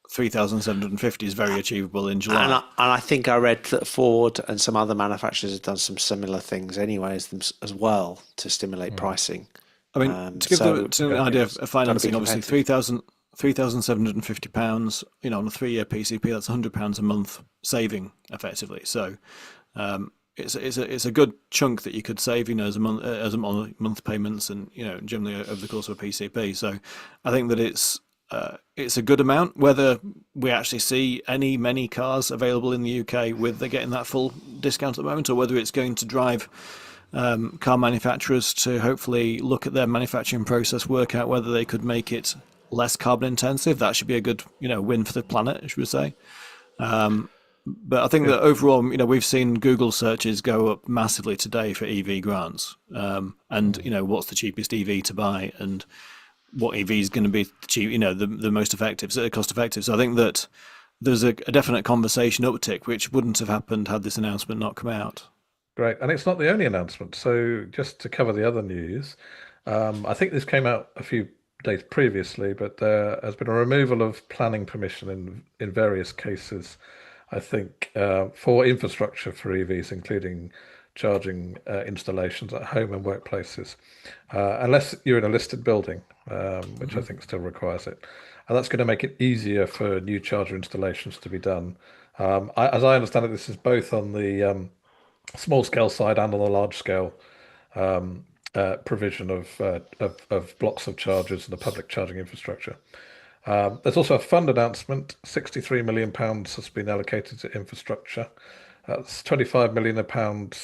3,750 is very achievable in July. And I think I read that Ford and some other manufacturers have done some similar things anyways as well to stimulate pricing. I mean, to give an idea of financing, obviously £3,750, on a 3-year PCP, that's £100 a month saving effectively. So it's a good chunk that you could save, as a month payments, and generally over the course of a PCP. So I think that it's it's a good amount. Whether we actually see many cars available in the UK with they're getting that full discount at the moment, or whether it's going to drive car manufacturers to hopefully look at their manufacturing process, work out whether they could make it less carbon intensive. That should be a good, win for the planet, should we say? But I think that overall, we've seen Google searches go up massively today for EV grants, and what's the cheapest EV to buy, and what EV is going to be cheap, the most effective, so cost effective. So I think that there's a definite conversation uptick, which wouldn't have happened had this announcement not come out. Great. And it's not the only announcement. So just to cover the other news, I think this came out a few days previously, but there has been a removal of planning permission in various cases, I think, for infrastructure for EVs, including charging installations at home and workplaces, unless you're in a listed building, which I think still requires it. And that's going to make it easier for new charger installations to be done. As I understand it, this is both on the small scale side and on the large scale provision of blocks of chargers and the public charging infrastructure. There's also a fund announcement. £63 million has been allocated to infrastructure. That's £25 million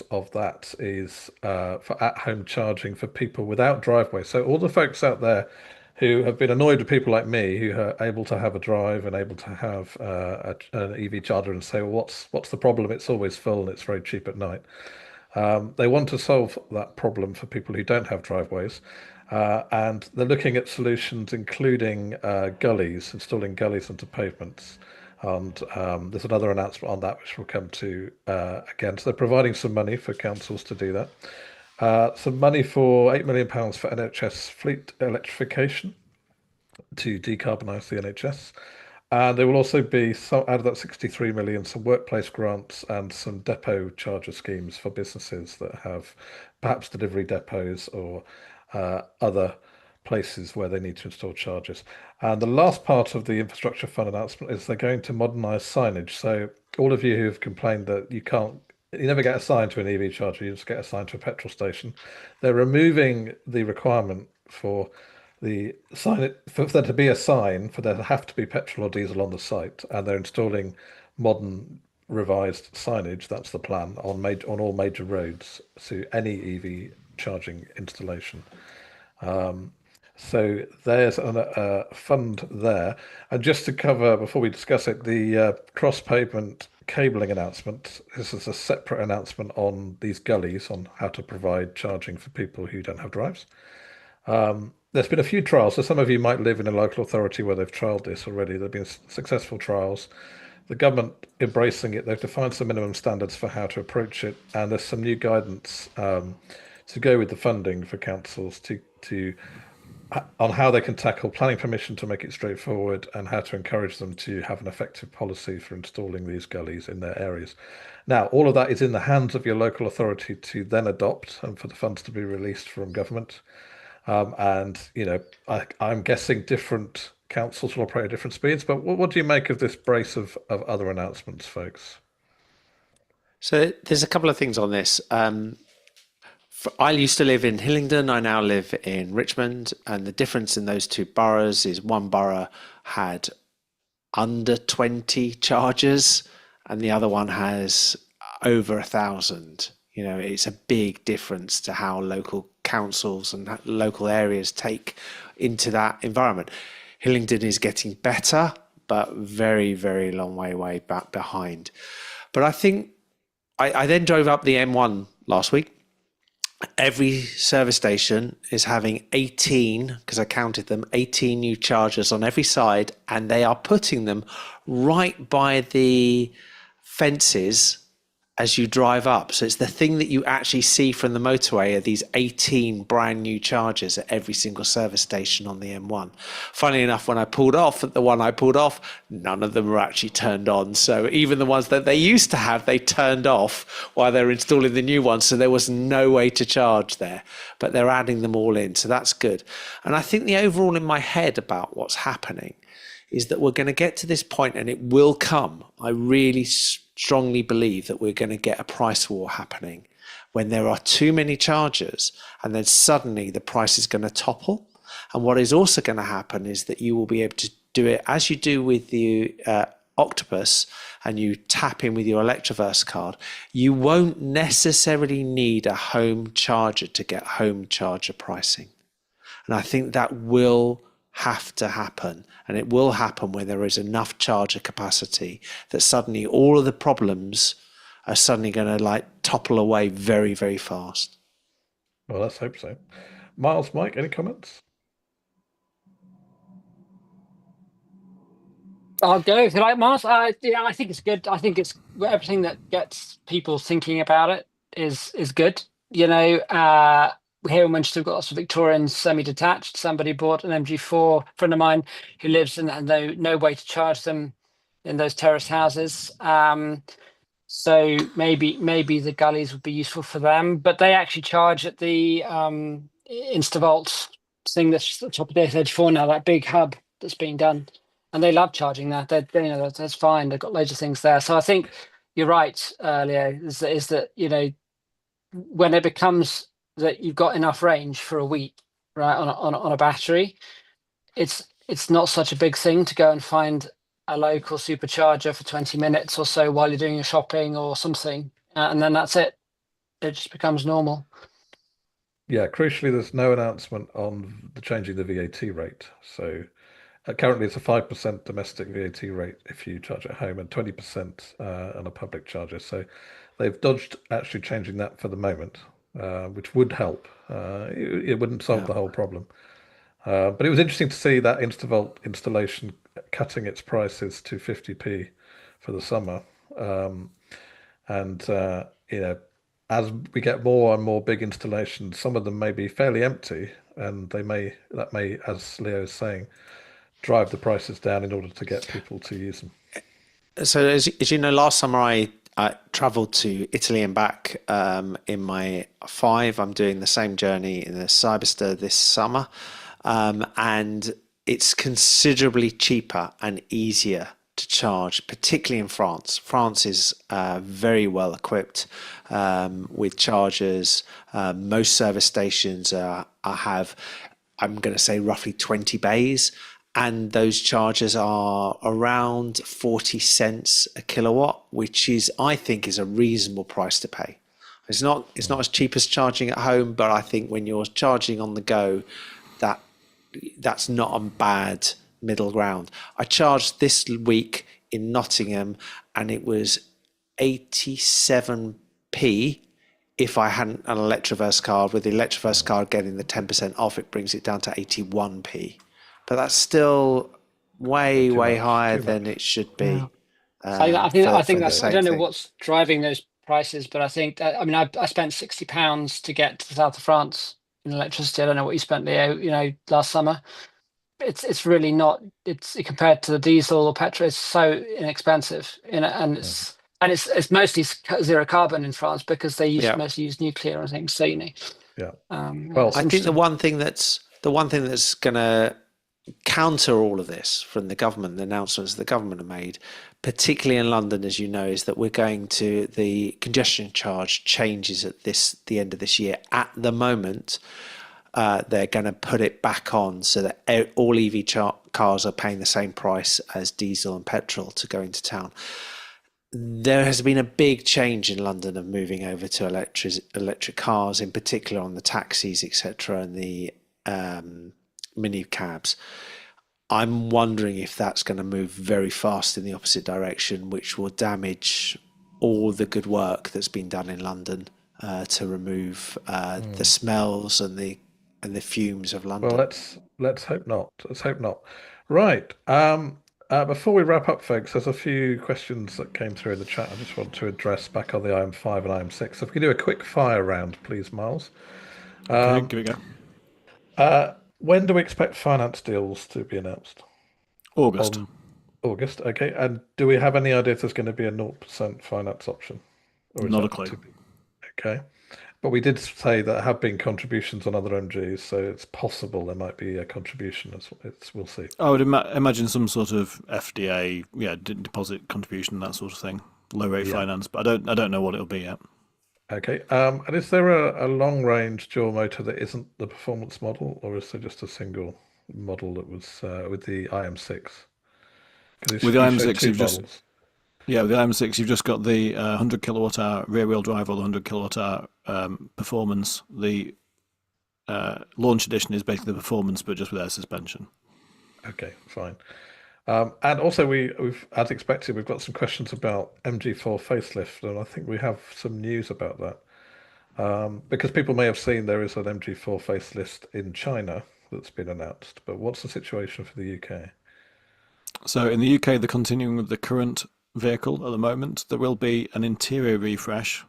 of that is for at-home charging for people without driveways. So all the folks out there who have been annoyed with people like me who are able to have a drive and able to have an EV charger and say, well, what's the problem? It's always full and it's very cheap at night. They want to solve that problem for people who don't have driveways. And they're looking at solutions including gullies, installing gullies onto pavements. And there's another announcement on that, which we'll come to again. So they're providing some money for councils to do that. Some money for £8 million for NHS fleet electrification to decarbonise the NHS. And there will also be, out of that 63 million, some workplace grants and some depot charger schemes for businesses that have perhaps delivery depots or other places where they need to install chargers. And the last part of the infrastructure fund announcement is they're going to modernise signage. So all of you who have complained that you never get assigned to an EV charger, you just get assigned to a petrol station. They're removing the requirement for the sign, for there to be a sign, for there to have to be petrol or diesel on the site, and they're installing modern revised signage. That's the plan on all major roads, so any EV charging installation. So there's a fund there. And just to cover, before we discuss it, the cross-pavement cabling announcement. This is a separate announcement on these gullies, on how to provide charging for people who don't have drives. There's been a few trials, so some of you might live in a local authority where they've trialled this already. There have been successful trials. The government embracing it, they've defined some minimum standards for how to approach it, and there's some new guidance to go with the funding for councils on how they can tackle planning permission to make it straightforward, and how to encourage them to have an effective policy for installing these gullies in their areas. Now, all of that is in the hands of your local authority to then adopt, and for the funds to be released from government. And I'm guessing different councils will operate at different speeds. But what do you make of this brace of other announcements, folks? So there's a couple of things on this. I used to live in Hillingdon. I now live in Richmond. And the difference in those two boroughs is one borough had under 20 chargers and the other one has over 1,000. It's a big difference to how local councils and local areas take into that environment. Hillingdon is getting better, but very, very long way back behind. But I think I then drove up the M1 last week. Every service station is having 18, because I counted them, 18 new chargers on every side, and they are putting them right by the fences as you drive up. So it's the thing that you actually see from the motorway are these 18 brand new chargers at every single service station on the M1. Funnily enough, when I pulled off at the one I pulled off, none of them were actually turned on. So even the ones that they used to have, they turned off while they were installing the new ones. So there was no way to charge there, but they're adding them all in. So that's good. And I think the overall in my head about what's happening is that we're going to get to this point, and it will come. I really strongly believe that we're going to get a price war happening when there are too many chargers, and then suddenly the price is going to topple. And what is also going to happen is that you will be able to do it as you do with the Octopus, and you tap in with your Electroverse card. You won't necessarily need a home charger to get home charger pricing. And I think that will have to happen. And it will happen when there is enough charger capacity that suddenly all of the problems are suddenly going to like topple away very, very fast. Well, let's hope so. Miles, Mike, any comments? I'll go if you like, Mars. Yeah, I think it's good. I think it's everything that gets people thinking about it is good. You know, here in Winchester, we've got lots of Victorians semi-detached. Somebody bought an MG4, friend of mine who lives in, and no way to charge them in those terrace houses. So maybe the gullies would be useful for them, but they actually charge at the InstaVolt thing that's at the top of the S34 now, that big hub that's being done. And they love charging that. That's fine. They've got loads of things there. So I think you're right, Leo, is that, you know, when it becomes that you've got enough range for a week, right, on a battery, it's not such a big thing to go and find a local supercharger for 20 minutes or so while you're doing your shopping or something. And then that's it. It just becomes normal. Yeah, crucially, there's no announcement on the changing the VAT rate. So currently, it's a 5% domestic VAT rate if you charge at home and 20% on a public charger. So they've dodged actually changing that for the moment, which would help. It wouldn't solve the whole problem. But it was interesting to see that InstaVolt installation cutting its prices to 50p for the summer. You know, as we get more and more big installations, some of them may be fairly empty, and that may, as Leo is saying, drive the prices down in order to get people to use them. So as you know, last summer I travelled to Italy and back in my 5. I'm doing the same journey in the Cyberster this summer, and it's considerably cheaper and easier to charge, particularly in France. France is very well equipped with chargers. Most service stations have, I'm going to say, roughly 20 bays. And those chargers are around 40 cents a kilowatt, which is, I think, is a reasonable price to pay. It's not as cheap as charging at home, but I think when you're charging on the go, that's not a bad middle ground. I charged this week in Nottingham, and it was 87p. If I hadn't an Electroverse card, with the Electroverse card getting the 10% off, it brings it down to 81p. But that's still way higher than it should be. I think that's, I don't know what's driving those prices, but I think I spent £60 to get to the south of France in electricity. I don't know what you spent, Leo, you know, last summer. It's really not. It's compared to the diesel or petrol, it's so inexpensive, you know, and it's mostly zero carbon in France because they mostly use nuclear and things. So, you know, well, I think the one thing that's going to counter all of this from the government, the announcements the government have made, particularly in London, as you know, is that we're going to, the congestion charge changes at the end of this year. At the moment, they're going to put it back on so that all EV cars are paying the same price as diesel and petrol to go into town. There has been a big change in London of moving over to electric cars, in particular on the taxis, etc., and the mini cabs. I'm wondering if that's going to move very fast in the opposite direction, which will damage all the good work that's been done in London to remove the smells and the fumes of London. Well, let's hope not. Let's hope not. Right. Before we wrap up, folks, there's a few questions that came through in the chat I just want to address back on the IM5 and IM6. So if we can do a quick fire round, please, Miles. Okay, give it a go. When do we expect finance deals to be announced? August. August, okay. And do we have any idea if there's going to be a 0% finance option? Or not a clue. Okay. But we did say that there have been contributions on other MGs, so it's possible there might be a contribution. We'll see. I would imagine some sort of FDA, deposit contribution, that sort of thing. Low rate finance, but I don't know what it'll be yet. Okay. And is there a long-range dual motor that isn't the performance model, or is there just a single model that was with the IM6? Because With the you showed IM6, two you've just models. with the IM6, you've just got the 100 kilowatt hour rear wheel drive or the 100 kilowatt hour performance. The launch edition is basically the performance, but just with air suspension. Okay, fine. And also, we've, as expected, we've got some questions about MG4 facelift, and I think we have some news about that. Because people may have seen there is an MG4 facelift in China that's been announced, but what's the situation for the UK? So in the UK, they're continuing with the current vehicle at the moment. There will be an interior refresh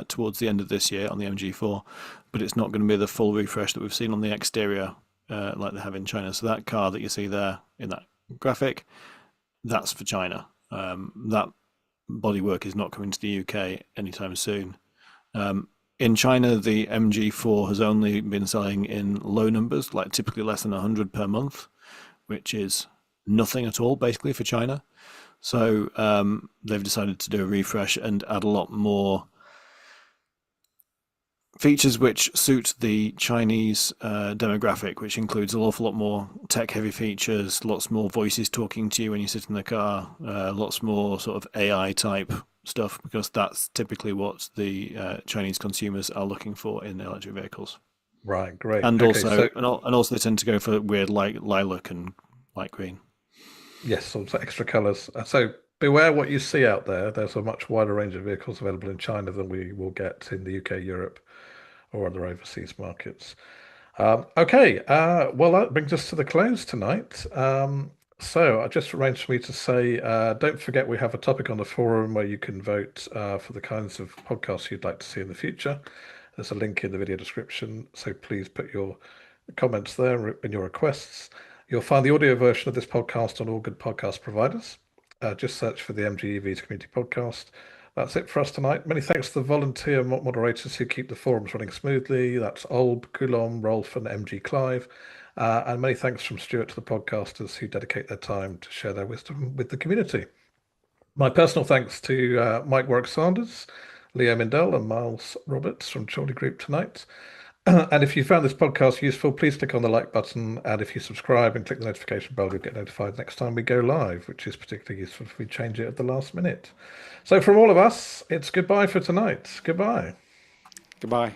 towards the end of this year on the MG4, but it's not going to be the full refresh that we've seen on the exterior like they have in China. So that car that you see there in that graphic, that's for China. That bodywork is not coming to the UK anytime soon. In China, the MG4 has only been selling in low numbers, like typically less than 100 per month, which is nothing at all basically for China. So they've decided to do a refresh and add a lot more features which suit the Chinese demographic, which includes an awful lot more tech-heavy features, lots more voices talking to you when you sit in the car, lots more sort of AI type stuff, because that's typically what the Chinese consumers are looking for in electric vehicles. Right, great. And Okay, so also they tend to go for weird lilac and light green. yes, so extra colours. So beware what you see out there. There's a much wider range of vehicles available in China than we will get in the UK, Europe, or other overseas markets. Okay, well, that brings us to the close tonight. So I just arranged for me to say, don't forget we have a topic on the forum where you can vote for the kinds of podcasts you'd like to see in the future. There's a link in the video description, so please put your comments there and your requests. You'll find the audio version of this podcast on all good podcast providers. Just search for the MG EVs Community Podcast. That's it for us tonight. Many thanks to the volunteer moderators who keep the forums running smoothly. That's Olb, Coulomb, Rolf, and MG Clive. And many thanks from Stuart to the podcasters who dedicate their time to share their wisdom with the community. My personal thanks to Mike Warwick Sanders, Leo Mindell, and Miles Roberts from Chorley Group tonight. And if you found this podcast useful, please click on the like button. And if you subscribe and click the notification bell, you'll get notified next time we go live, which is particularly useful if we change it at the last minute. So from all of us, it's goodbye for tonight. Goodbye. Goodbye.